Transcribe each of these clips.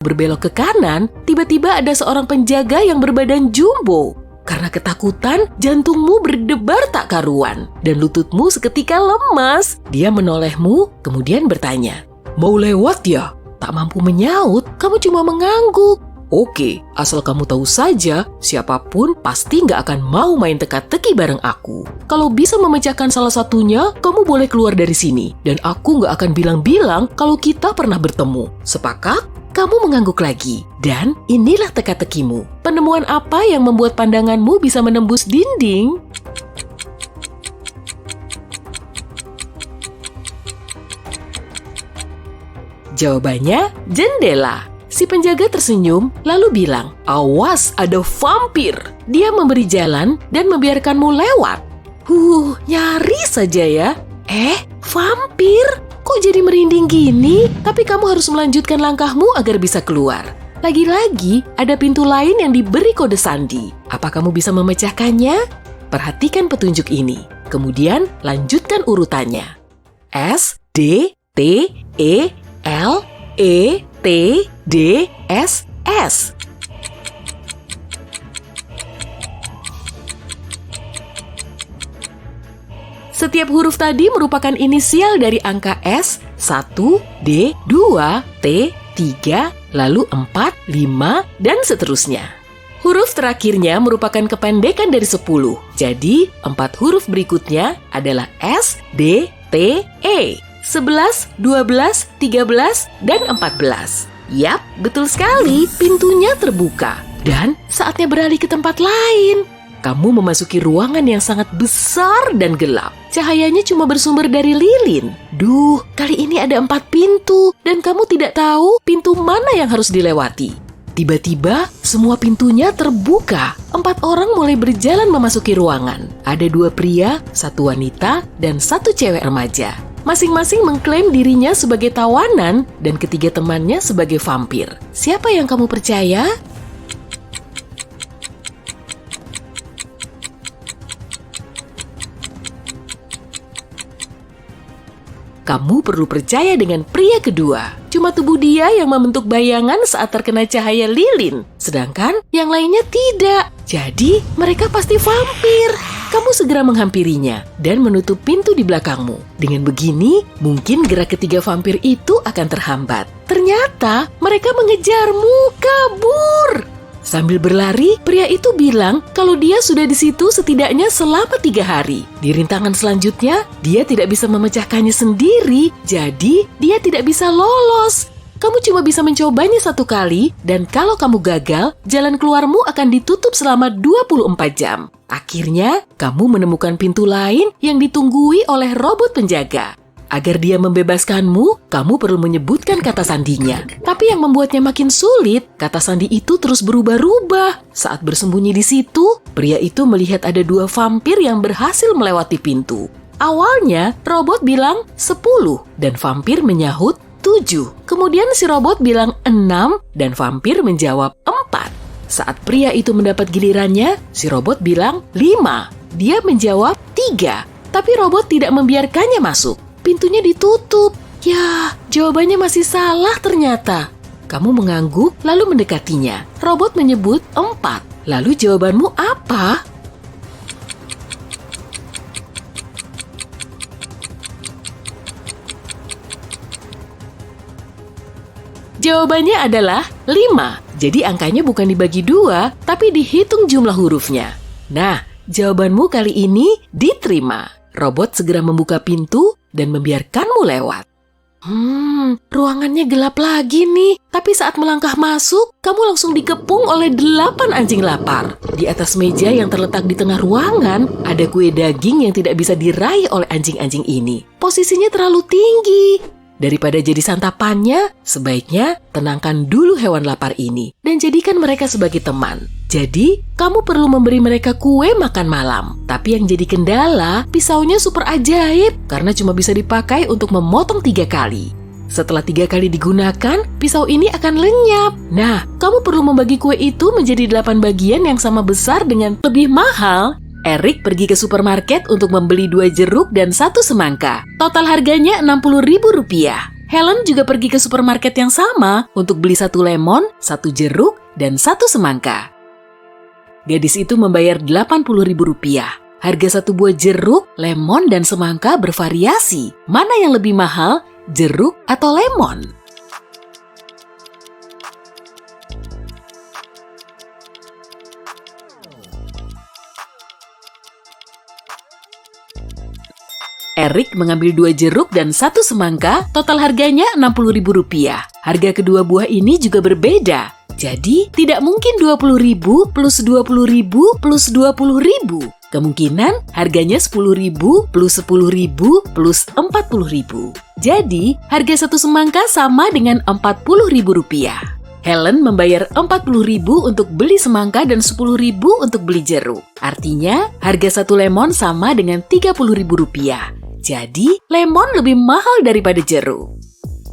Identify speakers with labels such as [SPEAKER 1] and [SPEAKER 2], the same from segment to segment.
[SPEAKER 1] Berbelok ke kanan, tiba-tiba ada seorang penjaga yang berbadan jumbo. Karena ketakutan, jantungmu berdebar tak karuan dan lututmu seketika lemas. Dia menolehmu, kemudian bertanya, "Mau lewat ya?" Tak mampu menyaut, kamu cuma mengangguk. "Oke, asal kamu tahu saja, siapapun pasti nggak akan mau main teka-teki bareng aku. Kalau bisa memecahkan salah satunya, kamu boleh keluar dari sini. Dan aku nggak akan bilang-bilang kalau kita pernah bertemu. Sepakat?" Kamu mengangguk lagi. Dan inilah teka-tekimu. Penemuan apa yang membuat pandanganmu bisa menembus dinding? Jawabannya, jendela. Si penjaga tersenyum, lalu bilang, "Awas, ada vampir." Dia memberi jalan dan membiarkanmu lewat. Nyari saja ya. Vampir? Kok jadi merinding gini? Tapi kamu harus melanjutkan langkahmu agar bisa keluar. Lagi-lagi, ada pintu lain yang diberi kode sandi. Apa kamu bisa memecahkannya? Perhatikan petunjuk ini. Kemudian, lanjutkan urutannya. S, D, T, E, L, E, T, D, S, S. Setiap huruf tadi merupakan inisial dari angka S, 1, D, 2, T, 3, lalu 4, 5, dan seterusnya. Huruf terakhirnya merupakan kependekan dari 10. Jadi, 4 huruf berikutnya adalah S, D, T, E. 11, 12, 13, dan 14. Yap, betul sekali, pintunya terbuka. Dan saatnya beralih ke tempat lain. Kamu memasuki ruangan yang sangat besar dan gelap. Cahayanya cuma bersumber dari lilin. Kali ini ada 4 pintu, dan kamu tidak tahu pintu mana yang harus dilewati. Tiba-tiba, semua pintunya terbuka. 4 orang mulai berjalan memasuki ruangan. Ada 2 pria, 1 wanita, dan 1 cewek remaja. Masing-masing mengklaim dirinya sebagai tawanan, dan ketiga temannya sebagai vampir. Siapa yang kamu percaya? Kamu perlu percaya dengan pria kedua. Cuma tubuh dia yang membentuk bayangan saat terkena cahaya lilin, sedangkan yang lainnya tidak. Jadi, mereka pasti vampir. Kamu segera menghampirinya dan menutup pintu di belakangmu. Dengan begini, mungkin gerak ketiga vampir itu akan terhambat. Ternyata, mereka mengejarmu. Kabur! Sambil berlari, pria itu bilang kalau dia sudah di situ setidaknya selama 3 hari. Di rintangan selanjutnya, dia tidak bisa memecahkannya sendiri, jadi dia tidak bisa lolos. Kamu cuma bisa mencobanya 1 kali, dan kalau kamu gagal, jalan keluarmu akan ditutup selama 24 jam. Akhirnya, kamu menemukan pintu lain yang ditunggui oleh robot penjaga. Agar dia membebaskanmu, kamu perlu menyebutkan kata sandinya. Tapi yang membuatnya makin sulit, kata sandi itu terus berubah-ubah. Saat bersembunyi di situ, pria itu melihat ada 2 vampir yang berhasil melewati pintu. Awalnya, robot bilang 10, dan vampir menyahut 7. Kemudian si robot bilang 6, dan vampir menjawab 4. Saat pria itu mendapat gilirannya, si robot bilang 5. Dia menjawab 3, tapi robot tidak membiarkannya masuk. Pintunya ditutup. Ya, jawabannya masih salah ternyata. Kamu mengangguk lalu mendekatinya. Robot menyebut 4. Lalu jawabanmu apa? Jawabannya adalah 5. Jadi angkanya bukan dibagi 2, tapi dihitung jumlah hurufnya. Nah, jawabanmu kali ini diterima. Robot segera membuka pintu dan membiarkanmu lewat. Ruangannya gelap lagi nih. Tapi saat melangkah masuk, kamu langsung dikepung oleh 8 anjing lapar. Di atas meja yang terletak di tengah ruangan, ada kue daging yang tidak bisa diraih oleh anjing-anjing ini. Posisinya terlalu tinggi. Daripada jadi santapannya, sebaiknya tenangkan dulu hewan lapar ini dan jadikan mereka sebagai teman. Jadi, kamu perlu memberi mereka kue makan malam. Tapi yang jadi kendala, pisaunya super ajaib karena cuma bisa dipakai untuk memotong 3 kali. Setelah 3 kali digunakan, pisau ini akan lenyap. Nah, kamu perlu membagi kue itu menjadi 8 bagian yang sama besar dengan lebih mahal. Erik pergi ke supermarket untuk membeli 2 jeruk dan 1 semangka. Total harganya Rp60.000. Helen juga pergi ke supermarket yang sama untuk beli 1 lemon, 1 jeruk, dan 1 semangka. Gadis itu membayar Rp80.000. Harga 1 buah jeruk, lemon, dan semangka bervariasi. Mana yang lebih mahal, jeruk atau lemon? Erik mengambil 2 jeruk dan 1 semangka, total harganya Rp60.000. Harga kedua buah ini juga berbeda. Jadi, tidak mungkin Rp20.000 plus Rp20.000 plus Rp20.000. Kemungkinan harganya Rp10.000 plus Rp10.000 plus Rp40.000. Jadi, harga 1 semangka sama dengan Rp40.000. Helen membayar Rp40.000 untuk beli semangka dan Rp10.000 untuk beli jeruk. Artinya, harga 1 lemon sama dengan Rp30.000. Jadi, lemon lebih mahal daripada jeruk.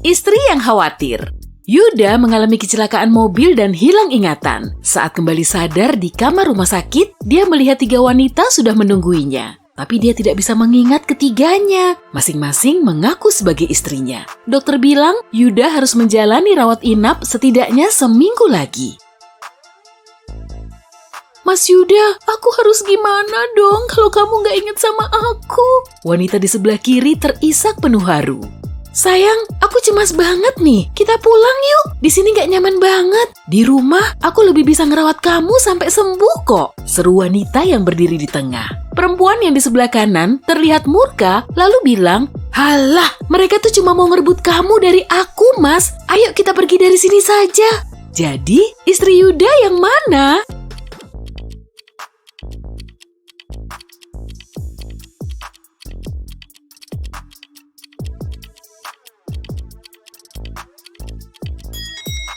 [SPEAKER 1] Istri yang khawatir. Yuda mengalami kecelakaan mobil dan hilang ingatan. Saat kembali sadar di kamar rumah sakit, dia melihat 3 wanita sudah menungguinya. Tapi dia tidak bisa mengingat ketiganya. Masing-masing mengaku sebagai istrinya. Dokter bilang Yuda harus menjalani rawat inap setidaknya seminggu lagi. Mas Yuda, aku harus gimana dong kalau kamu gak ingat sama aku? Wanita di sebelah kiri terisak penuh haru. Sayang, aku cemas banget nih. Kita pulang yuk. Di sini gak nyaman banget. Di rumah, aku lebih bisa ngerawat kamu sampai sembuh kok. Seru wanita yang berdiri di tengah. Perempuan yang di sebelah kanan terlihat murka lalu bilang, "Halah, mereka tuh cuma mau ngerebut kamu dari aku, Mas. Ayo kita pergi dari sini saja." Jadi, istri Yuda yang mana?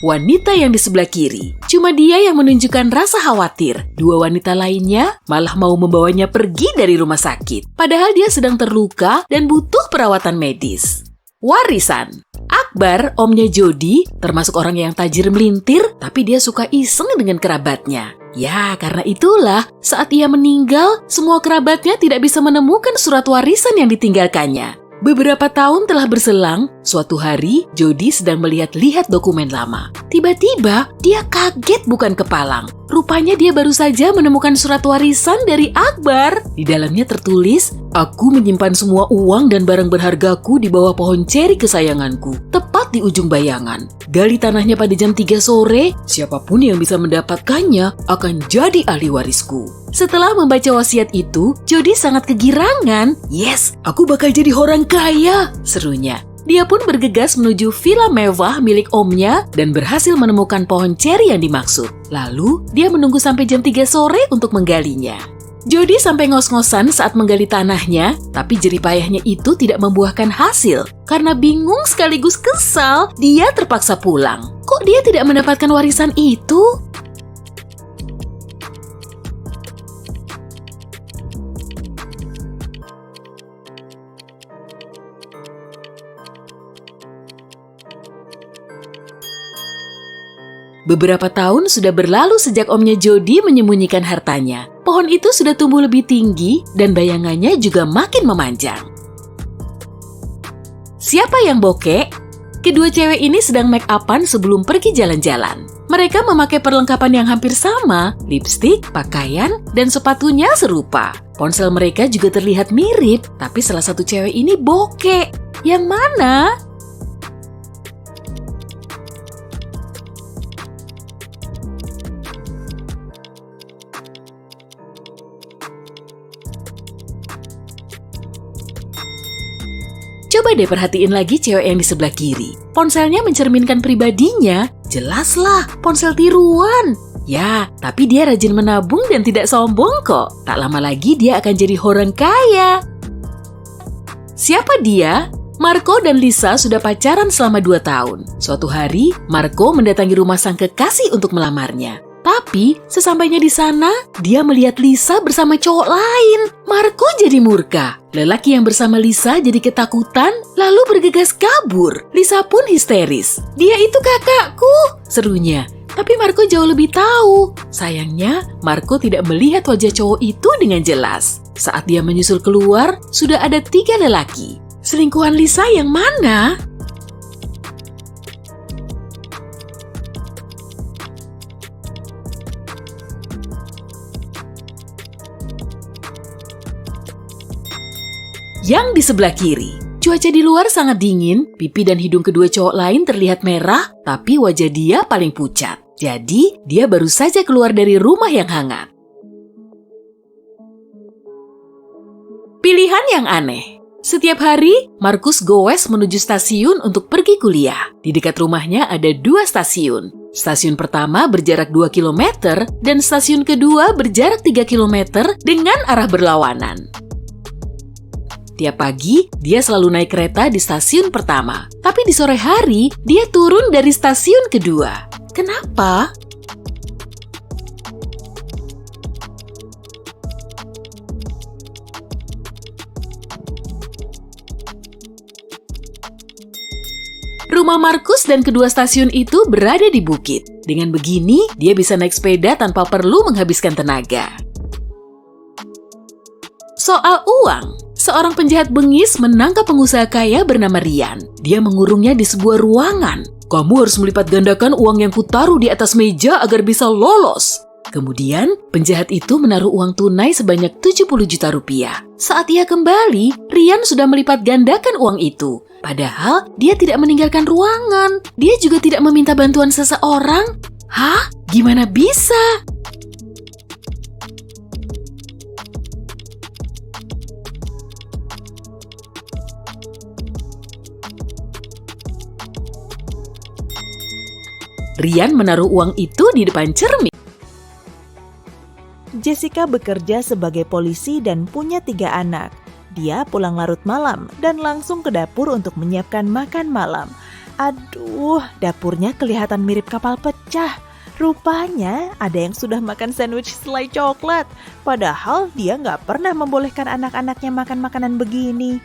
[SPEAKER 1] Wanita yang di sebelah kiri, cuma dia yang menunjukkan rasa khawatir. 2 wanita lainnya malah mau membawanya pergi dari rumah sakit. Padahal dia sedang terluka dan butuh perawatan medis. Warisan. Akbar, omnya Jody, termasuk orang yang tajir melintir, tapi dia suka iseng dengan kerabatnya. Ya, karena itulah saat ia meninggal, semua kerabatnya tidak bisa menemukan surat warisan yang ditinggalkannya. Beberapa tahun telah berselang, suatu hari Jody sedang melihat-lihat dokumen lama. Tiba-tiba, dia kaget bukan kepalang. Rupanya dia baru saja menemukan surat warisan dari Akbar. Di dalamnya tertulis, "Aku menyimpan semua uang dan barang berhargaku di bawah pohon ceri kesayanganku, tepat di ujung bayangan. Gali tanahnya pada jam 3 sore, siapapun yang bisa mendapatkannya akan jadi ahli warisku." Setelah membaca wasiat itu, Jody sangat kegirangan. "Yes, aku bakal jadi orang kaya," serunya. Dia pun bergegas menuju villa mewah milik omnya dan berhasil menemukan pohon ceri yang dimaksud. Lalu, dia menunggu sampai jam 3 sore untuk menggalinya. Jody sampai ngos-ngosan saat menggali tanahnya, tapi jeripayahnya itu tidak membuahkan hasil. Karena bingung sekaligus kesal, dia terpaksa pulang. Kok dia tidak mendapatkan warisan itu? Beberapa tahun sudah berlalu sejak omnya Jody menyembunyikan hartanya. Pohon itu sudah tumbuh lebih tinggi dan bayangannya juga makin memanjang. Siapa yang bokek? Kedua cewek ini sedang make up-an sebelum pergi jalan-jalan. Mereka memakai perlengkapan yang hampir sama, lipstik, pakaian, dan sepatunya serupa. Ponsel mereka juga terlihat mirip, tapi salah satu cewek ini bokek. Yang mana? Coba deh perhatiin lagi cewek yang di sebelah kiri. Ponselnya mencerminkan pribadinya. Jelaslah, ponsel tiruan. Ya, tapi dia rajin menabung dan tidak sombong kok. Tak lama lagi dia akan jadi orang kaya. Siapa dia? Marco dan Lisa sudah pacaran selama 2 tahun. Suatu hari, Marco mendatangi rumah sang kekasih untuk melamarnya. Tapi, sesampainya di sana, dia melihat Lisa bersama cowok lain. Marco jadi murka. Lelaki yang bersama Lisa jadi ketakutan, lalu bergegas kabur. Lisa pun histeris. "Dia itu kakakku," serunya. Tapi Marco jauh lebih tahu. Sayangnya, Marco tidak melihat wajah cowok itu dengan jelas. Saat dia menyusul keluar, sudah ada 3 lelaki. Selingkuhan Lisa yang mana? yang di sebelah kiri. Cuaca di luar sangat dingin, pipi dan hidung kedua cowok lain terlihat merah, tapi wajah dia paling pucat. Jadi, dia baru saja keluar dari rumah yang hangat. Pilihan yang aneh. Setiap hari, Markus goes menuju stasiun untuk pergi kuliah. Di dekat rumahnya ada 2 stasiun. Stasiun pertama berjarak 2 km dan stasiun kedua berjarak 3 km dengan arah berlawanan. Tiap pagi, dia selalu naik kereta di stasiun pertama. Tapi di sore hari, dia turun dari stasiun kedua. Kenapa? Rumah Markus dan kedua stasiun itu berada di bukit. Dengan begini, dia bisa naik sepeda tanpa perlu menghabiskan tenaga. Soal uang. Seorang penjahat bengis menangkap pengusaha kaya bernama Ryan. Dia mengurungnya di sebuah ruangan. Kamu harus melipat gandakan uang yang kutaruh di atas meja agar bisa lolos. Kemudian, penjahat itu menaruh uang tunai sebanyak 70 juta rupiah. Saat ia kembali, Ryan sudah melipat gandakan uang itu. Padahal, dia tidak meninggalkan ruangan. Dia juga tidak meminta bantuan seseorang. Hah? Gimana bisa? Ryan menaruh uang itu di depan cermin.
[SPEAKER 2] Jessica bekerja sebagai polisi dan punya 3 anak. Dia pulang larut malam dan langsung ke dapur untuk menyiapkan makan malam. Aduh, dapurnya kelihatan mirip kapal pecah. Rupanya ada yang sudah makan sandwich selai coklat. Padahal dia nggak pernah membolehkan anak-anaknya makan makanan begini.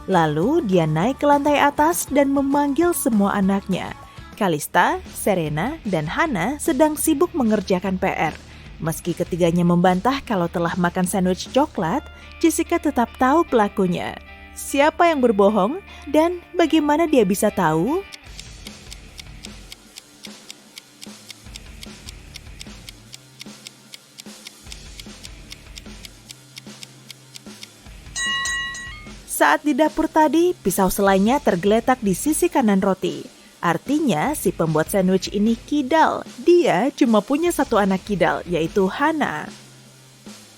[SPEAKER 2] Lalu dia naik ke lantai atas dan memanggil semua anaknya. Kalista, Serena, dan Hana sedang sibuk mengerjakan PR. Meski ketiganya membantah kalau telah makan sandwich coklat, Jessica tetap tahu pelakunya. Siapa yang berbohong dan bagaimana dia bisa tahu? Saat di dapur tadi, pisau selainya tergeletak di sisi kanan roti. Artinya si pembuat sandwich ini kidal. Dia cuma punya 1 anak kidal, yaitu Hana.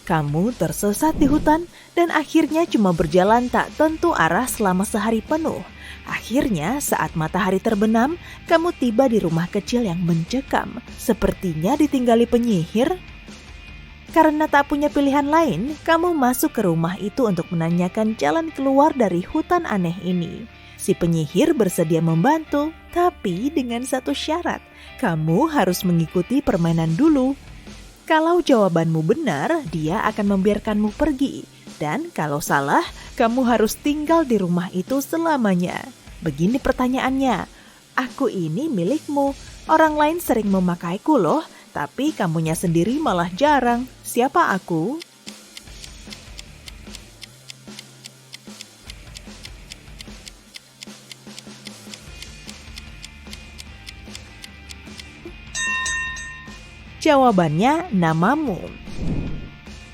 [SPEAKER 2] Kamu tersesat di hutan dan akhirnya cuma berjalan tak tentu arah selama sehari penuh. Akhirnya saat matahari terbenam, kamu tiba di rumah kecil yang mencekam. Sepertinya ditinggali penyihir. Karena tak punya pilihan lain, kamu masuk ke rumah itu untuk menanyakan jalan keluar dari hutan aneh ini. Si penyihir bersedia membantu, tapi dengan 1 syarat. Kamu harus mengikuti permainan dulu. Kalau jawabanmu benar, dia akan membiarkanmu pergi. Dan kalau salah, kamu harus tinggal di rumah itu selamanya. Begini pertanyaannya, aku ini milikmu. Orang lain sering memakaiku loh, tapi kamunya sendiri malah jarang. Siapa aku? Jawabannya, namamu.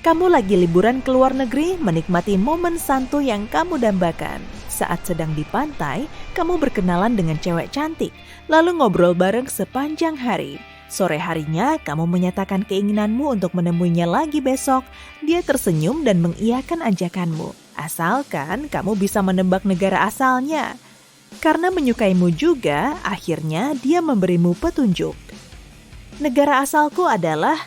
[SPEAKER 2] Kamu lagi liburan ke luar negeri, menikmati momen santuy yang kamu dambakan. Saat sedang di pantai, kamu berkenalan dengan cewek cantik, lalu ngobrol bareng sepanjang hari. Sore harinya, kamu menyatakan keinginanmu untuk menemuinya lagi besok. Dia tersenyum dan mengiyakan ajakanmu, asalkan kamu bisa menebak negara asalnya. Karena menyukaimu juga, akhirnya dia memberimu petunjuk. Negara asalku adalah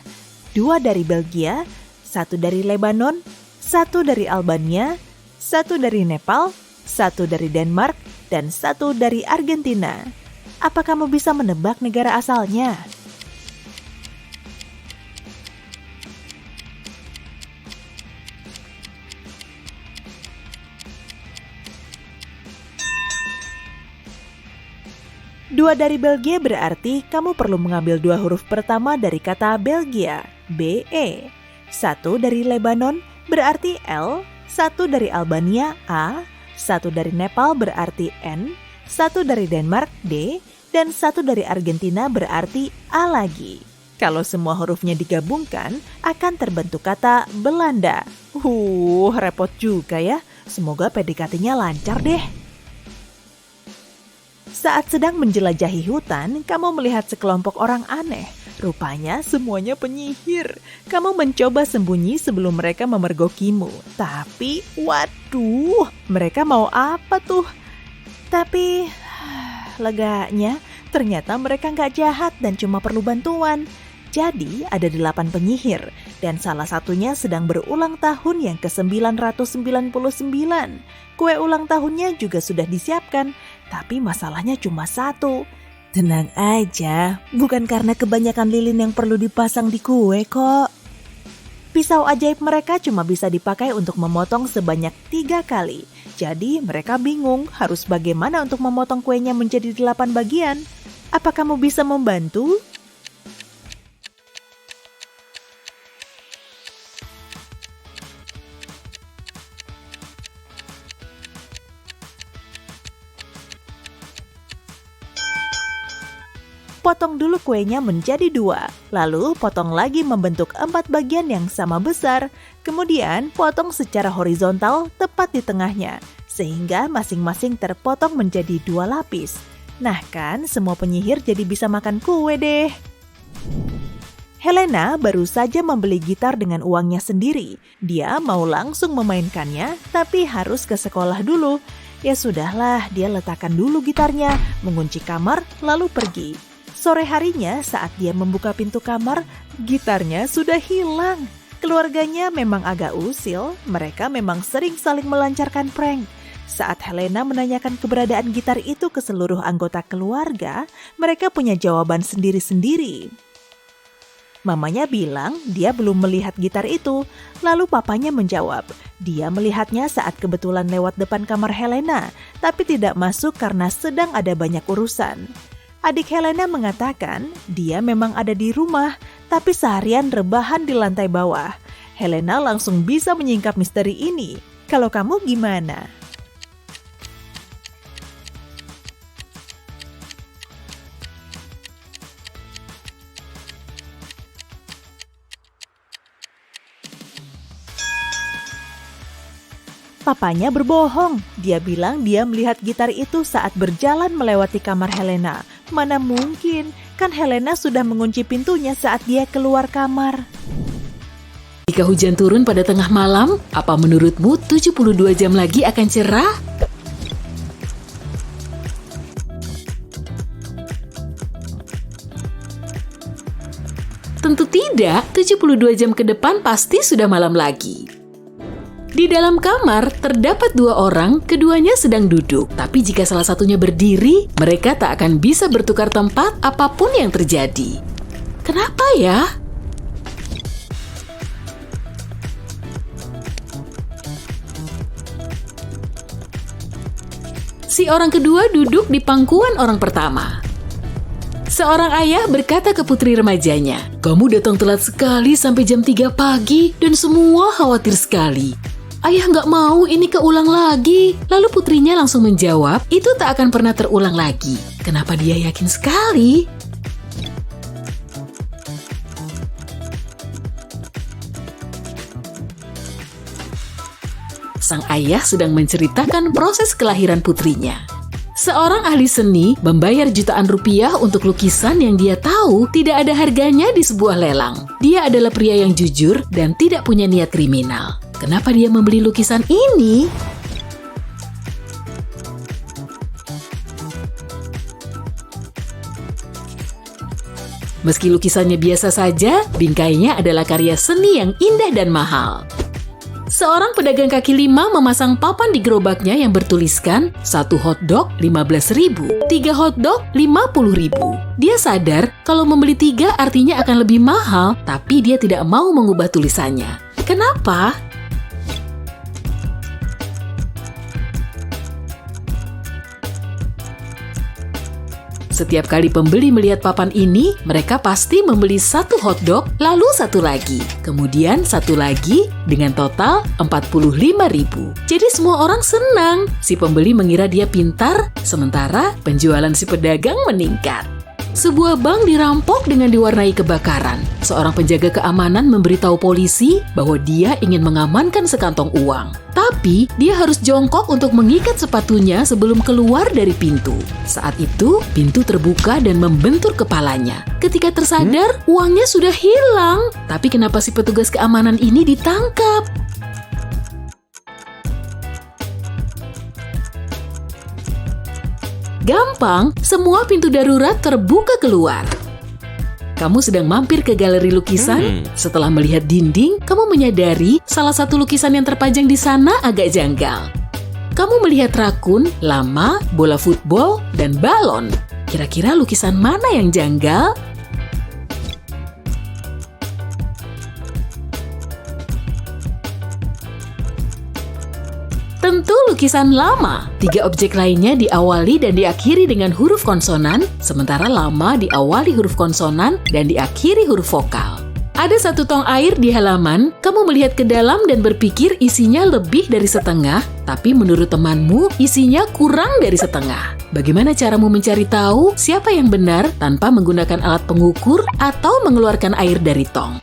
[SPEAKER 2] 2 dari Belgia, 1 dari Lebanon, 1 dari Albania, 1 dari Nepal, 1 dari Denmark, dan 1 dari Argentina. Apa kamu bisa menebak negara asalnya? Dua dari Belgia berarti kamu perlu mengambil 2 huruf pertama dari kata Belgia, B-E. 1 dari Lebanon berarti L, 1 dari Albania, A, 1 dari Nepal berarti N, 1 dari Denmark, D, dan 1 dari Argentina berarti A lagi. Kalau semua hurufnya digabungkan, akan terbentuk kata Belanda. Repot juga ya. Semoga PDKT-nya lancar deh. Saat sedang menjelajahi hutan, kamu melihat sekelompok orang aneh. Rupanya semuanya penyihir. Kamu mencoba sembunyi sebelum mereka memergokimu. Tapi, waduh, mereka mau apa tuh? Tapi, leganya, ternyata mereka nggak jahat dan cuma perlu bantuan. Jadi, ada 8 penyihir, dan salah satunya sedang berulang tahun yang ke-999. Kue ulang tahunnya juga sudah disiapkan, tapi masalahnya cuma satu. Tenang aja, bukan karena kebanyakan lilin yang perlu dipasang di kue kok. Pisau ajaib mereka cuma bisa dipakai untuk memotong sebanyak 3 kali. Jadi mereka bingung harus bagaimana untuk memotong kuenya menjadi 8 bagian. Apa kamu bisa membantu? Potong dulu kuenya menjadi 2, lalu potong lagi membentuk 4 bagian yang sama besar, kemudian potong secara horizontal tepat di tengahnya, sehingga masing-masing terpotong menjadi 2 lapis. Nah kan, semua penyihir jadi bisa makan kue deh. Helena baru saja membeli gitar dengan uangnya sendiri. Dia mau langsung memainkannya, tapi harus ke sekolah dulu. Ya sudahlah, dia letakkan dulu gitarnya, mengunci kamar, lalu pergi. Sore harinya saat dia membuka pintu kamar, gitarnya sudah hilang. Keluarganya memang agak usil, mereka memang sering saling melancarkan prank. Saat Helena menanyakan keberadaan gitar itu ke seluruh anggota keluarga, mereka punya jawaban sendiri-sendiri. Mamanya bilang dia belum melihat gitar itu, lalu papanya menjawab, dia melihatnya saat kebetulan lewat depan kamar Helena, tapi tidak masuk karena sedang ada banyak urusan. Adik Helena mengatakan dia memang ada di rumah, tapi seharian rebahan di lantai bawah. Helena langsung bisa menyingkap misteri ini. Kalau kamu gimana? Papanya berbohong. Dia bilang dia melihat gitar itu saat berjalan melewati kamar Helena. Mana mungkin, kan Helena sudah mengunci pintunya saat dia keluar kamar.
[SPEAKER 1] Jika hujan turun pada tengah malam, apa menurutmu 72 jam lagi akan cerah? Tentu tidak, 72 jam ke depan pasti sudah malam lagi. Di dalam kamar, terdapat 2 orang, keduanya sedang duduk. Tapi jika salah satunya berdiri, mereka tak akan bisa bertukar tempat apapun yang terjadi. Kenapa ya? Si orang kedua duduk di pangkuan orang pertama. Seorang ayah berkata ke putri remajanya, "Kamu datang telat sekali sampai jam 3 pagi dan semua khawatir sekali." "Ayah nggak mau ini keulang lagi." Lalu putrinya langsung menjawab, "Itu tak akan pernah terulang lagi." Kenapa dia yakin sekali? Sang ayah sedang menceritakan proses kelahiran putrinya. Seorang ahli seni membayar jutaan rupiah untuk lukisan yang dia tahu tidak ada harganya di sebuah lelang. Dia adalah pria yang jujur dan tidak punya niat kriminal. Kenapa dia membeli lukisan ini? Meski lukisannya biasa saja, bingkainya adalah karya seni yang indah dan mahal. Seorang pedagang kaki lima memasang papan di gerobaknya yang bertuliskan 1 hotdog 15.000, 3 hotdog 50.000. Dia sadar kalau membeli 3 artinya akan lebih mahal, tapi dia tidak mau mengubah tulisannya. Kenapa? Setiap kali pembeli melihat papan ini, mereka pasti membeli 1 hotdog, lalu 1 lagi. Kemudian 1 lagi, dengan total 45.000. Jadi semua orang senang. Si pembeli mengira dia pintar, sementara penjualan si pedagang meningkat. Sebuah bank dirampok dengan diwarnai kebakaran. Seorang penjaga keamanan memberitahu polisi bahwa dia ingin mengamankan sekantong uang. Tapi dia harus jongkok untuk mengikat sepatunya sebelum keluar dari pintu. Saat itu, pintu terbuka dan membentur kepalanya. Ketika tersadar, uangnya sudah hilang. Tapi kenapa si petugas keamanan ini ditangkap? Gampang, semua pintu darurat terbuka keluar. Kamu sedang mampir ke galeri lukisan. Setelah melihat dinding, kamu menyadari salah satu lukisan yang terpajang di sana agak janggal. Kamu melihat rakun, lama, bola football, dan balon. Kira-kira lukisan mana yang janggal? Tentu lukisan lama. 3 objek lainnya diawali dan diakhiri dengan huruf konsonan, sementara lama diawali huruf konsonan dan diakhiri huruf vokal. Ada 1 tong air di halaman, kamu melihat ke dalam dan berpikir isinya lebih dari setengah, tapi menurut temanmu isinya kurang dari setengah. Bagaimana caramu mencari tahu siapa yang benar tanpa menggunakan alat pengukur atau mengeluarkan air dari tong?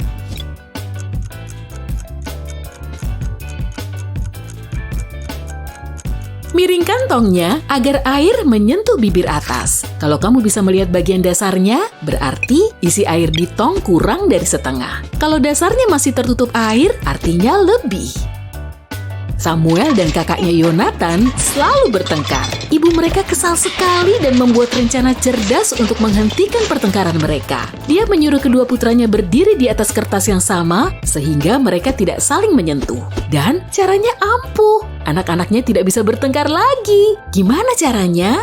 [SPEAKER 1] Miringkan tongnya agar air menyentuh bibir atas. Kalau kamu bisa melihat bagian dasarnya, berarti isi air di tong kurang dari setengah. Kalau dasarnya masih tertutup air, artinya lebih. Samuel dan kakaknya Yonatan selalu bertengkar. Ibu mereka kesal sekali dan membuat rencana cerdas untuk menghentikan pertengkaran mereka. Dia menyuruh kedua putranya berdiri di atas kertas yang sama sehingga mereka tidak saling menyentuh. Dan caranya ampuh. Anak-anaknya tidak bisa bertengkar lagi. Gimana caranya?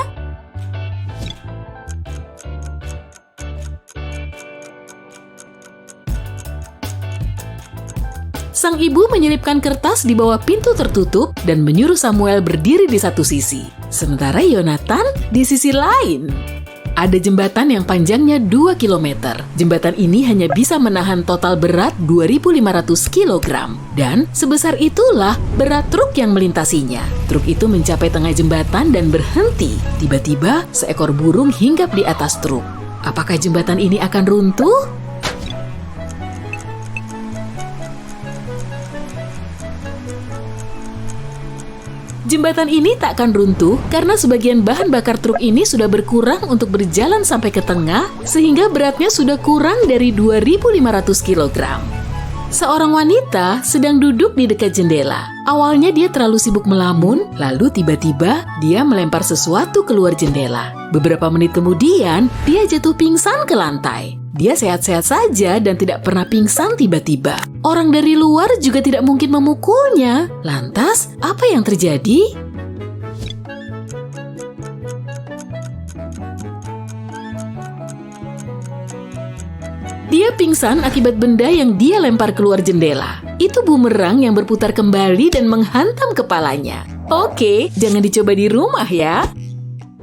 [SPEAKER 1] Sang ibu menyelipkan kertas di bawah pintu tertutup dan menyuruh Samuel berdiri di satu sisi. Sementara Yonatan di sisi lain. Ada jembatan yang panjangnya 2 km. Jembatan ini hanya bisa menahan total berat 2.500 kg. Dan sebesar itulah berat truk yang melintasinya. Truk itu mencapai tengah jembatan dan berhenti. Tiba-tiba seekor burung hinggap di atas truk. Apakah jembatan ini akan runtuh? Jembatan ini tak akan runtuh karena sebagian bahan bakar truk ini sudah berkurang untuk berjalan sampai ke tengah sehingga beratnya sudah kurang dari 2.500 kg. Seorang wanita sedang duduk di dekat jendela. Awalnya dia terlalu sibuk melamun, lalu tiba-tiba dia melempar sesuatu keluar jendela. Beberapa menit kemudian, dia jatuh pingsan ke lantai. Dia sehat-sehat saja dan tidak pernah pingsan tiba-tiba. Orang dari luar juga tidak mungkin memukulnya. Lantas, apa yang terjadi? Dia pingsan akibat benda yang dia lempar keluar jendela. Itu bumerang yang berputar kembali dan menghantam kepalanya. Oke, jangan dicoba di rumah ya.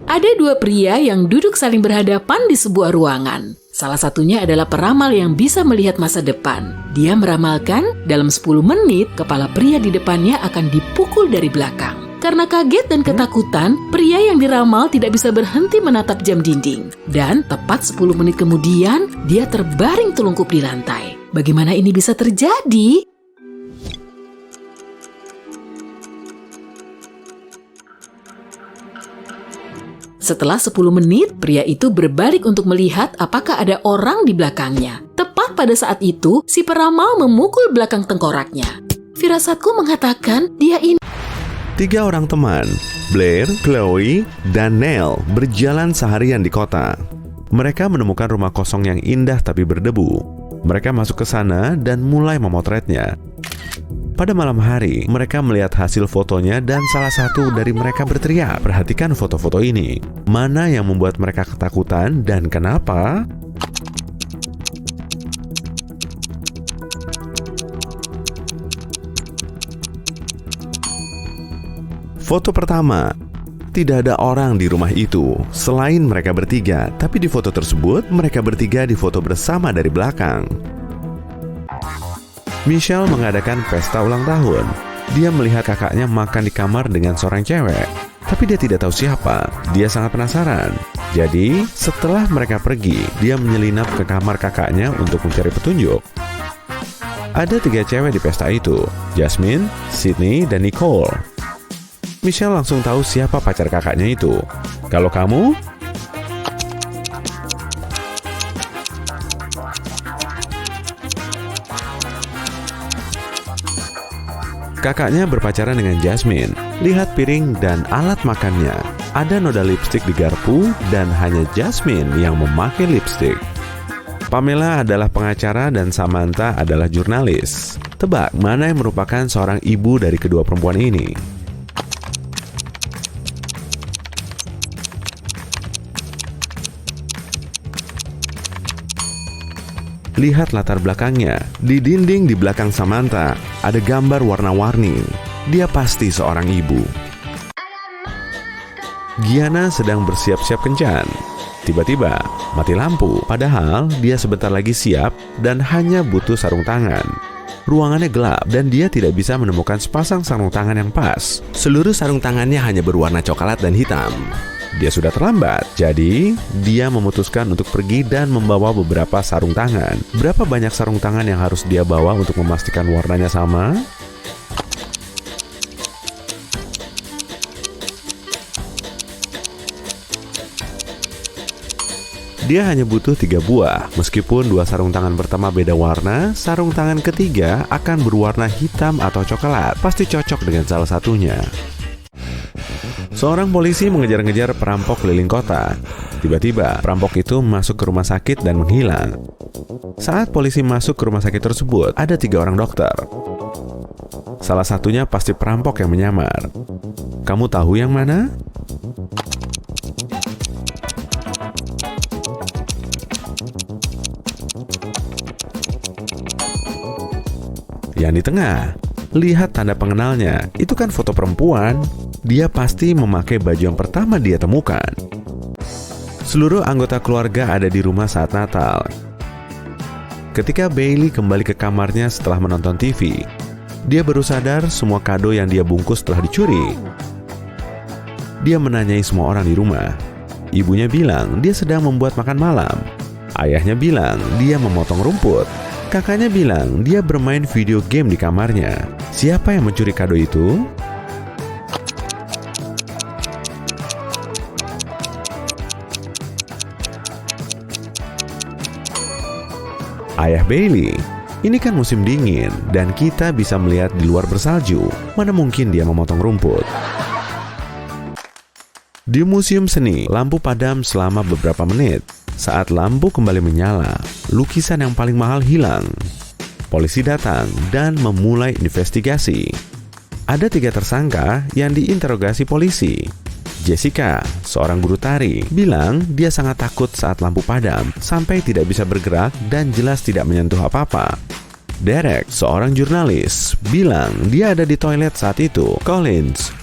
[SPEAKER 1] Ada 2 pria yang duduk saling berhadapan di sebuah ruangan. Salah satunya adalah peramal yang bisa melihat masa depan. Dia meramalkan dalam 10 menit kepala pria di depannya akan dipukul dari belakang. Karena kaget dan ketakutan, pria yang diramal tidak bisa berhenti menatap jam dinding. Dan tepat 10 menit kemudian, dia terbaring telungkup di lantai. Bagaimana ini bisa terjadi? Setelah 10 menit, pria itu berbalik untuk melihat apakah ada orang di belakangnya. Tepat pada saat itu, si peramal memukul belakang tengkoraknya. Firasatku mengatakan dia ini.
[SPEAKER 3] 3 orang teman, Blair, Chloe, dan Neil berjalan seharian di kota. Mereka menemukan rumah kosong yang indah tapi berdebu. Mereka masuk ke sana dan mulai memotretnya. Pada malam hari, mereka melihat hasil fotonya dan salah satu dari mereka berteriak. Perhatikan foto-foto ini. Mana yang membuat mereka ketakutan dan kenapa? Foto pertama, tidak ada orang di rumah itu selain mereka bertiga, tapi di foto tersebut mereka bertiga difoto bersama dari belakang. Michelle mengadakan pesta ulang tahun. Dia melihat kakaknya makan di kamar dengan seorang cewek, tapi dia tidak tahu siapa. Dia sangat penasaran. Jadi, setelah mereka pergi, dia menyelinap ke kamar kakaknya untuk mencari petunjuk. Ada 3 cewek di pesta itu, Jasmine, Sydney, dan Nicole. Michelle langsung tahu siapa pacar kakaknya itu. Kalau kamu? Kakaknya berpacaran dengan Jasmine. Lihat piring dan alat makannya. Ada noda lipstik di garpu dan hanya Jasmine yang memakai lipstik. Pamela adalah pengacara dan Samantha adalah jurnalis. Tebak mana yang merupakan seorang ibu dari kedua perempuan ini? Lihat latar belakangnya. Di dinding di belakang Samantha ada gambar warna-warni. Dia pasti seorang ibu. Gianna sedang bersiap-siap kencan. Tiba-tiba mati lampu, padahal dia sebentar lagi siap dan hanya butuh sarung tangan. Ruangannya gelap dan dia tidak bisa menemukan sepasang sarung tangan yang pas. Seluruh sarung tangannya hanya berwarna coklat dan hitam. Dia sudah terlambat, jadi dia memutuskan untuk pergi dan membawa beberapa sarung tangan. Berapa banyak sarung tangan yang harus dia bawa untuk memastikan warnanya sama? Dia hanya butuh 3 buah. Meskipun 2 sarung tangan pertama beda warna, sarung tangan ketiga akan berwarna hitam atau coklat. Pasti cocok dengan salah satunya. Seorang polisi mengejar-ngejar perampok keliling kota. Tiba-tiba, perampok itu masuk ke rumah sakit dan menghilang. Saat polisi masuk ke rumah sakit tersebut, ada 3 orang dokter. Salah satunya pasti perampok yang menyamar. Kamu tahu yang mana? Yang di tengah. Lihat tanda pengenalnya. Itu kan foto perempuan. Dia pasti memakai baju yang pertama dia temukan. Seluruh anggota keluarga ada di rumah saat Natal. Ketika Bailey kembali ke kamarnya setelah menonton TV, dia baru sadar semua kado yang dia bungkus telah dicuri. Dia menanyai semua orang di rumah. Ibunya bilang dia sedang membuat makan malam. Ayahnya bilang dia memotong rumput. Kakaknya bilang dia bermain video game di kamarnya. Siapa yang mencuri kado itu? Ayah Bailey. Ini kan musim dingin dan kita bisa melihat di luar bersalju. Mana mungkin dia memotong rumput? Di museum seni, lampu padam selama beberapa menit. Saat lampu kembali menyala, lukisan yang paling mahal hilang. Polisi datang dan memulai investigasi. Ada 3 tersangka yang diinterogasi polisi. Jessica, seorang guru tari, bilang dia sangat takut saat lampu padam sampai tidak bisa bergerak dan jelas tidak menyentuh apa-apa. Derek, seorang jurnalis, bilang dia ada di toilet saat itu. Collins,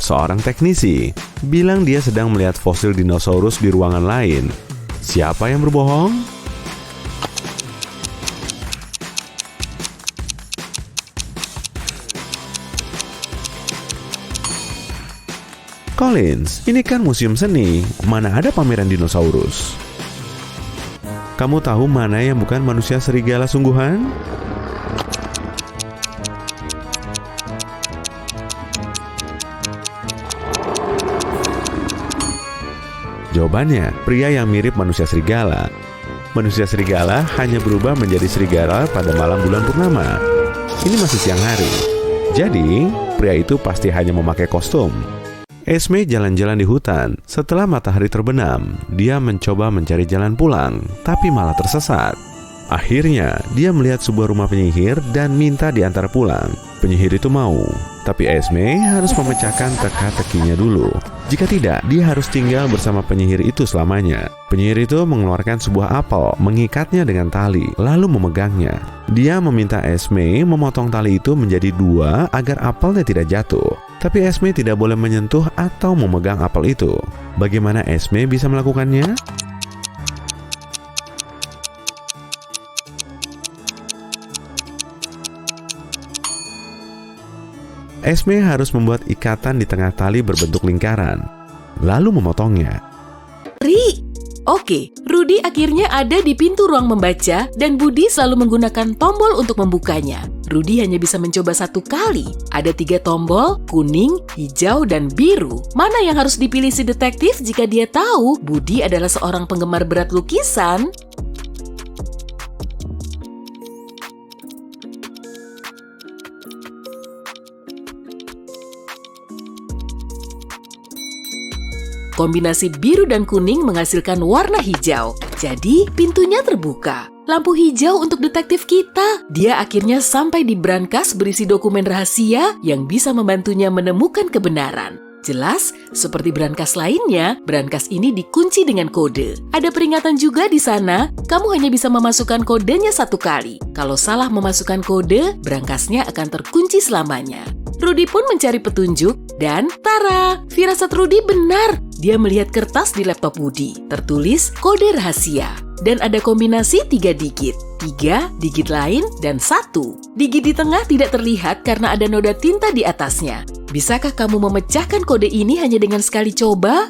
[SPEAKER 3] seorang teknisi, bilang dia sedang melihat fosil dinosaurus di ruangan lain. Siapa yang berbohong? Collins, ini kan museum seni, mana ada pameran dinosaurus? Kamu tahu mana yang bukan manusia serigala sungguhan? Jawabannya, pria yang mirip manusia serigala. Manusia serigala hanya berubah menjadi serigala pada malam bulan purnama. Ini masih siang hari. Jadi, pria itu pasti hanya memakai kostum. Esme jalan-jalan di hutan. Setelah matahari terbenam, dia mencoba mencari jalan pulang, tapi malah tersesat. Akhirnya, dia melihat sebuah rumah penyihir dan minta diantar pulang. Penyihir itu mau, tapi Esme harus memecahkan teka-tekinya dulu. Jika tidak, dia harus tinggal bersama penyihir itu selamanya. Penyihir itu mengeluarkan sebuah apel, mengikatnya dengan tali, lalu memegangnya. Dia meminta Esme memotong tali itu menjadi 2 agar apelnya tidak jatuh. Tapi Esme tidak boleh menyentuh atau memegang apel itu. Bagaimana Esme bisa melakukannya? Esme harus membuat ikatan di tengah tali berbentuk lingkaran, lalu memotongnya.
[SPEAKER 1] Oke, Rudy akhirnya ada di pintu ruang membaca dan Budi selalu menggunakan tombol untuk membukanya. Rudy hanya bisa mencoba 1 kali. Ada 3 tombol, kuning, hijau, dan biru. Mana yang harus dipilih si detektif jika dia tahu Budi adalah seorang penggemar berat lukisan? Kombinasi biru dan kuning menghasilkan warna hijau. Jadi, pintunya terbuka. Lampu hijau untuk detektif kita. Dia akhirnya sampai di brankas berisi dokumen rahasia yang bisa membantunya menemukan kebenaran. Jelas, seperti brankas lainnya, brankas ini dikunci dengan kode. Ada peringatan juga di sana, kamu hanya bisa memasukkan kodenya 1 kali. Kalau salah memasukkan kode, brankasnya akan terkunci selamanya. Rudy pun mencari petunjuk dan tara, firasat Rudy benar. Dia melihat kertas di laptop Budi, tertulis kode rahasia. Dan ada kombinasi 3 digit, 3 digit lain, dan 1. Digit di tengah tidak terlihat karena ada noda tinta di atasnya. Bisakah kamu memecahkan kode ini hanya dengan sekali coba?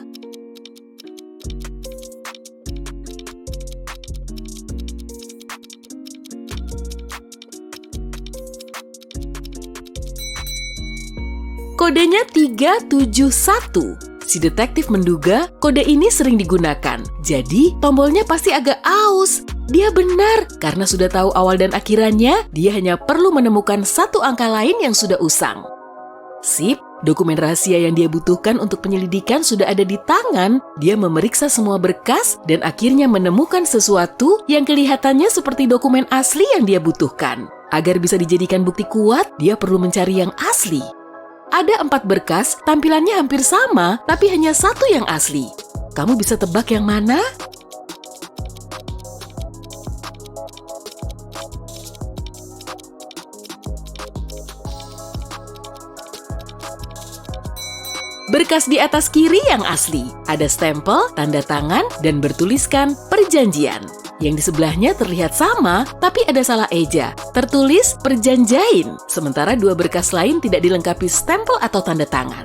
[SPEAKER 1] Kodenya 371. Si detektif menduga kode ini sering digunakan, jadi tombolnya pasti agak aus. Dia benar, karena sudah tahu awal dan akhirannya, dia hanya perlu menemukan 1 angka lain yang sudah usang. Sip, dokumen rahasia yang dia butuhkan untuk penyelidikan sudah ada di tangan. Dia memeriksa semua berkas dan akhirnya menemukan sesuatu yang kelihatannya seperti dokumen asli yang dia butuhkan. Agar bisa dijadikan bukti kuat, dia perlu mencari yang asli. Ada 4 berkas, tampilannya hampir sama, tapi hanya 1 yang asli. Kamu bisa tebak yang mana? Berkas di atas kiri yang asli. Ada stempel, tanda tangan, dan bertuliskan perjanjian. Yang di sebelahnya terlihat sama, tapi ada salah eja. Tertulis perjanjain, sementara 2 berkas lain tidak dilengkapi stempel atau tanda tangan.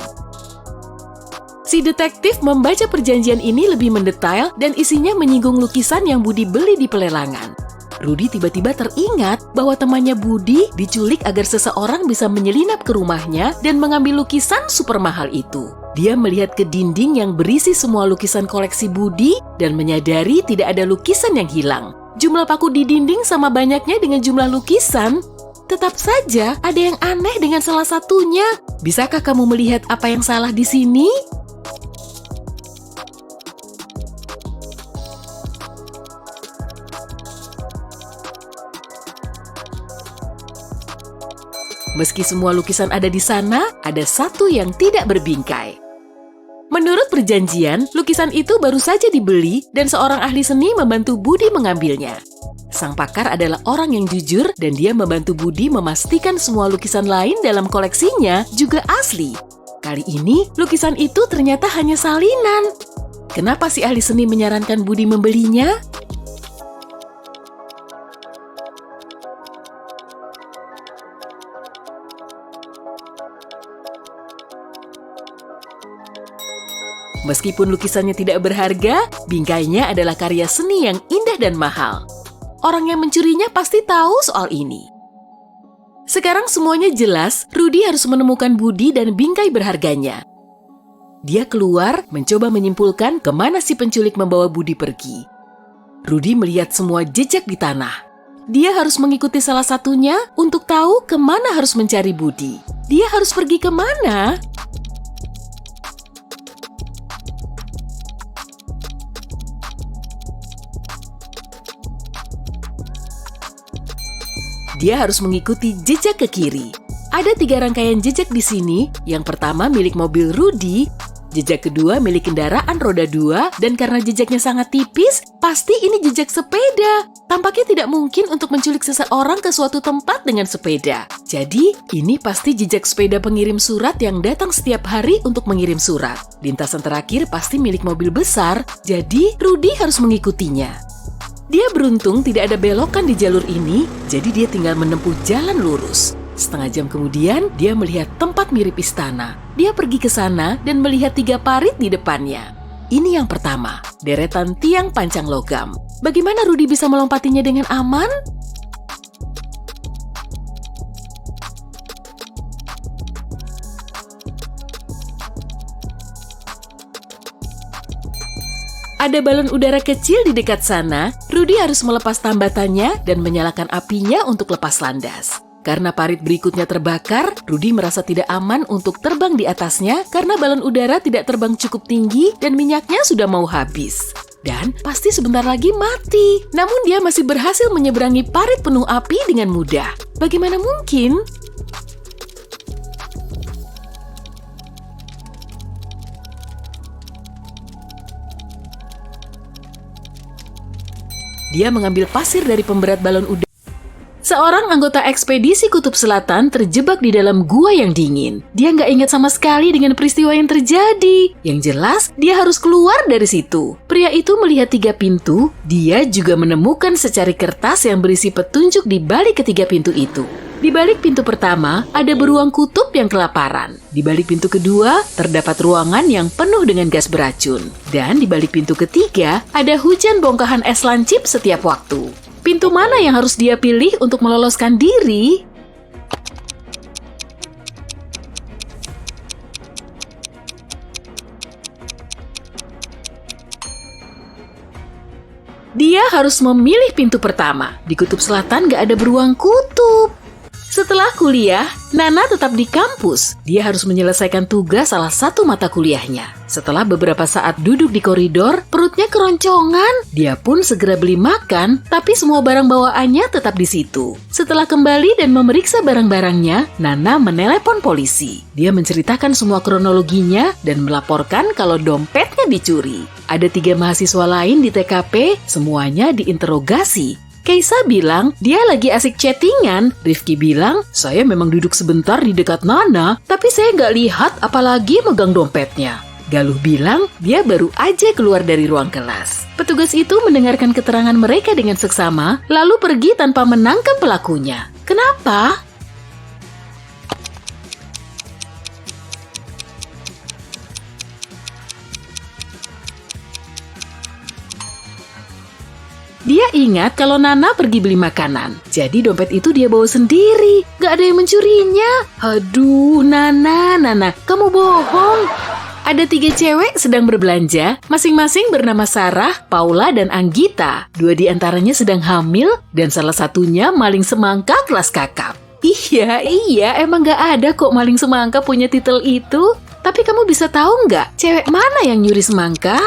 [SPEAKER 1] Si detektif membaca perjanjian ini lebih mendetail dan isinya menyinggung lukisan yang Budi beli di pelelangan. Rudy tiba-tiba teringat bahwa temannya Budi diculik agar seseorang bisa menyelinap ke rumahnya dan mengambil lukisan super mahal itu. Dia melihat ke dinding yang berisi semua lukisan koleksi Budi dan menyadari tidak ada lukisan yang hilang. Jumlah paku di dinding sama banyaknya dengan jumlah lukisan. Tetap saja ada yang aneh dengan salah satunya. Bisakah kamu melihat apa yang salah di sini? Meski semua lukisan ada di sana, ada 1 yang tidak berbingkai. Menurut perjanjian, lukisan itu baru saja dibeli dan seorang ahli seni membantu Budi mengambilnya. Sang pakar adalah orang yang jujur dan dia membantu Budi memastikan semua lukisan lain dalam koleksinya juga asli. Kali ini, lukisan itu ternyata hanya salinan. Kenapa si ahli seni menyarankan Budi membelinya? Meskipun lukisannya tidak berharga, bingkainya adalah karya seni yang indah dan mahal. Orang yang mencurinya pasti tahu soal ini. Sekarang semuanya jelas, Rudy harus menemukan Budi dan bingkai berharganya. Dia keluar, mencoba menyimpulkan kemana si penculik membawa Budi pergi. Rudy melihat semua jejak di tanah. Dia harus mengikuti salah satunya untuk tahu kemana harus mencari Budi. Dia harus pergi kemana? Dia harus mengikuti jejak ke kiri. Ada 3 rangkaian jejak di sini. Yang pertama milik mobil Rudy, jejak kedua milik kendaraan roda 2, dan karena jejaknya sangat tipis, pasti ini jejak sepeda. Tampaknya tidak mungkin untuk menculik seseorang ke suatu tempat dengan sepeda. Jadi, ini pasti jejak sepeda pengirim surat yang datang setiap hari untuk mengirim surat. Lintasan terakhir pasti milik mobil besar, jadi Rudy harus mengikutinya. Dia beruntung tidak ada belokan di jalur ini, jadi dia tinggal menempuh jalan lurus. Setengah jam kemudian, dia melihat tempat mirip istana. Dia pergi ke sana dan melihat 3 parit di depannya. Ini yang pertama, deretan tiang pancang logam. Bagaimana Rudy bisa melompatinya dengan aman? Ada balon udara kecil di dekat sana, Rudy harus melepas tambatannya dan menyalakan apinya untuk lepas landas. Karena parit berikutnya terbakar, Rudy merasa tidak aman untuk terbang di atasnya karena balon udara tidak terbang cukup tinggi dan minyaknya sudah mau habis. Dan pasti sebentar lagi mati. Namun dia masih berhasil menyeberangi parit penuh api dengan mudah. Bagaimana mungkin? Dia mengambil pasir dari pemberat balon udara. Seorang anggota ekspedisi Kutub Selatan terjebak di dalam gua yang dingin. Dia nggak ingat sama sekali dengan peristiwa yang terjadi. Yang jelas, dia harus keluar dari situ. Pria itu melihat 3 pintu. Dia juga menemukan secari kertas yang berisi petunjuk di balik ketiga pintu itu. Di balik pintu pertama, ada beruang kutub yang kelaparan. Di balik pintu kedua, terdapat ruangan yang penuh dengan gas beracun. Dan di balik pintu ketiga, ada hujan bongkahan es lancip setiap waktu. Pintu mana yang harus dia pilih untuk meloloskan diri? Dia harus memilih pintu pertama. Di Kutub Selatan gak ada beruang kutub. Setelah kuliah, Nana tetap di kampus. Dia harus menyelesaikan tugas salah satu mata kuliahnya. Setelah beberapa saat duduk di koridor, perutnya keroncongan. Dia pun segera beli makan, tapi semua barang bawaannya tetap di situ. Setelah kembali dan memeriksa barang-barangnya, Nana menelepon polisi. Dia menceritakan semua kronologinya dan melaporkan kalau dompetnya dicuri. Ada 3 mahasiswa lain di TKP, semuanya diinterogasi. Keisa bilang dia lagi asik chattingan. Rifki bilang, saya memang duduk sebentar di dekat Nana, tapi saya nggak lihat apalagi megang dompetnya. Galuh bilang dia baru aja keluar dari ruang kelas. Petugas itu mendengarkan keterangan mereka dengan seksama, lalu pergi tanpa menangkap pelakunya. Kenapa? Dia ingat kalau Nana pergi beli makanan. Jadi dompet itu dia bawa sendiri. Gak ada yang mencurinya. Aduh, Nana, kamu bohong. Ada 3 cewek sedang berbelanja, masing-masing bernama Sarah, Paula, dan Anggita. 2 di antaranya sedang hamil, dan salah satunya maling semangka kelas kakap. Iya, emang gak ada kok maling semangka punya titel itu. Tapi kamu bisa tahu nggak, cewek mana yang nyuri semangka?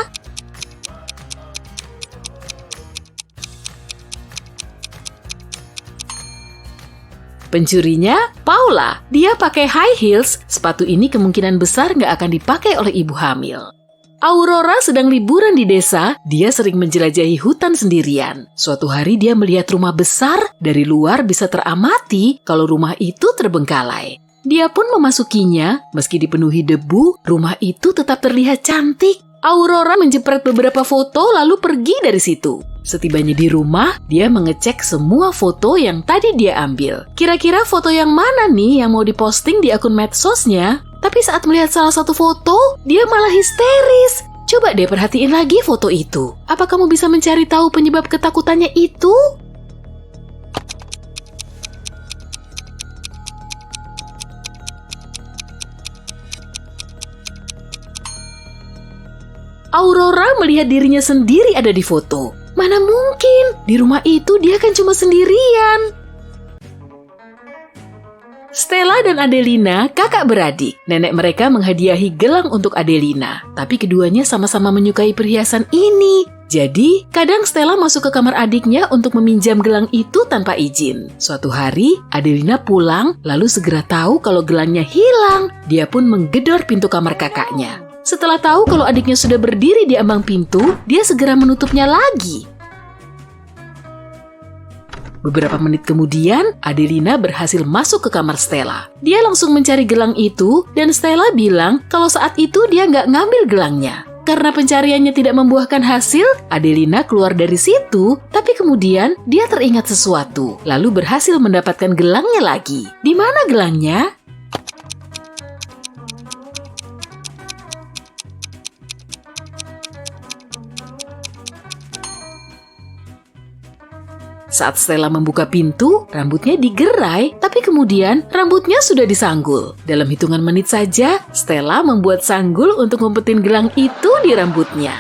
[SPEAKER 1] Pencurinya, Paula. Dia pakai high heels, sepatu ini kemungkinan besar nggak akan dipakai oleh ibu hamil. Aurora sedang liburan di desa, dia sering menjelajahi hutan sendirian. Suatu hari dia melihat rumah besar, dari luar bisa teramati kalau rumah itu terbengkalai. Dia pun memasukinya, meski dipenuhi debu, rumah itu tetap terlihat cantik. Aurora menjepret beberapa foto lalu pergi dari situ. Setibanya di rumah, dia mengecek semua foto yang tadi dia ambil. Kira-kira foto yang mana nih yang mau diposting di akun medsosnya? Tapi saat melihat salah satu foto, dia malah histeris. Coba deh perhatiin lagi foto itu. Apa kamu bisa mencari tahu penyebab ketakutannya itu? Aurora melihat dirinya sendiri ada di foto. Mana mungkin? Di rumah itu dia kan cuma sendirian. Stella dan Adelina kakak beradik. Nenek mereka menghadiahi gelang untuk Adelina. Tapi keduanya sama-sama menyukai perhiasan ini. Jadi, kadang Stella masuk ke kamar adiknya untuk meminjam gelang itu tanpa izin. Suatu hari, Adelina pulang lalu segera tahu kalau gelangnya hilang. Dia pun menggedor pintu kamar kakaknya. Setelah tahu kalau adiknya sudah berdiri di ambang pintu, dia segera menutupnya lagi. Beberapa menit kemudian, Adelina berhasil masuk ke kamar Stella. Dia langsung mencari gelang itu, dan Stella bilang kalau saat itu dia nggak ngambil gelangnya. Karena pencariannya tidak membuahkan hasil, Adelina keluar dari situ, tapi kemudian dia teringat sesuatu, lalu berhasil mendapatkan gelangnya lagi. Di mana gelangnya? Saat Stella membuka pintu, rambutnya digerai, tapi kemudian rambutnya sudah disanggul. Dalam hitungan menit saja, Stella membuat sanggul untuk ngumpetin gelang itu di rambutnya.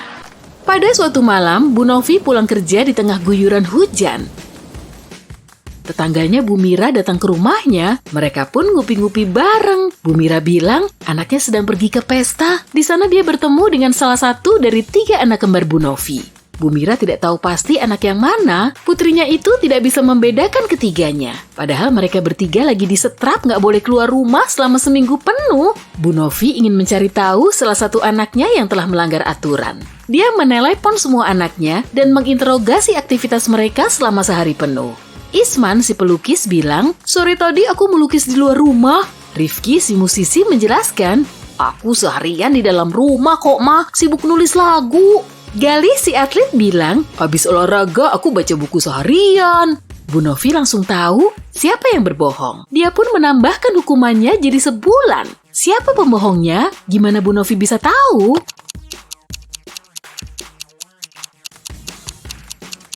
[SPEAKER 1] Pada suatu malam, Bu Novi pulang kerja di tengah guyuran hujan. Tetangganya Bu Mira datang ke rumahnya, mereka pun ngupi-ngupi bareng. Bu Mira bilang anaknya sedang pergi ke pesta. Di sana dia bertemu dengan salah satu dari 3 anak kembar Bu Novi. Bu Mira tidak tahu pasti anak yang mana, putrinya itu tidak bisa membedakan ketiganya. Padahal mereka bertiga lagi disetrap nggak boleh keluar rumah selama seminggu penuh. Bu Novi ingin mencari tahu salah satu anaknya yang telah melanggar aturan. Dia menelepon semua anaknya dan menginterogasi aktivitas mereka selama sehari penuh. Isman si pelukis bilang, "Sore tadi aku melukis di luar rumah." Rifki si musisi menjelaskan, "Aku seharian di dalam rumah kok, Ma, sibuk nulis lagu." Gali si atlet bilang, "Habis olahraga aku baca buku seharian." Bu Novi langsung tahu siapa yang berbohong. Dia pun menambahkan hukumannya jadi sebulan. Siapa pembohongnya? Gimana Bu Novi bisa tahu?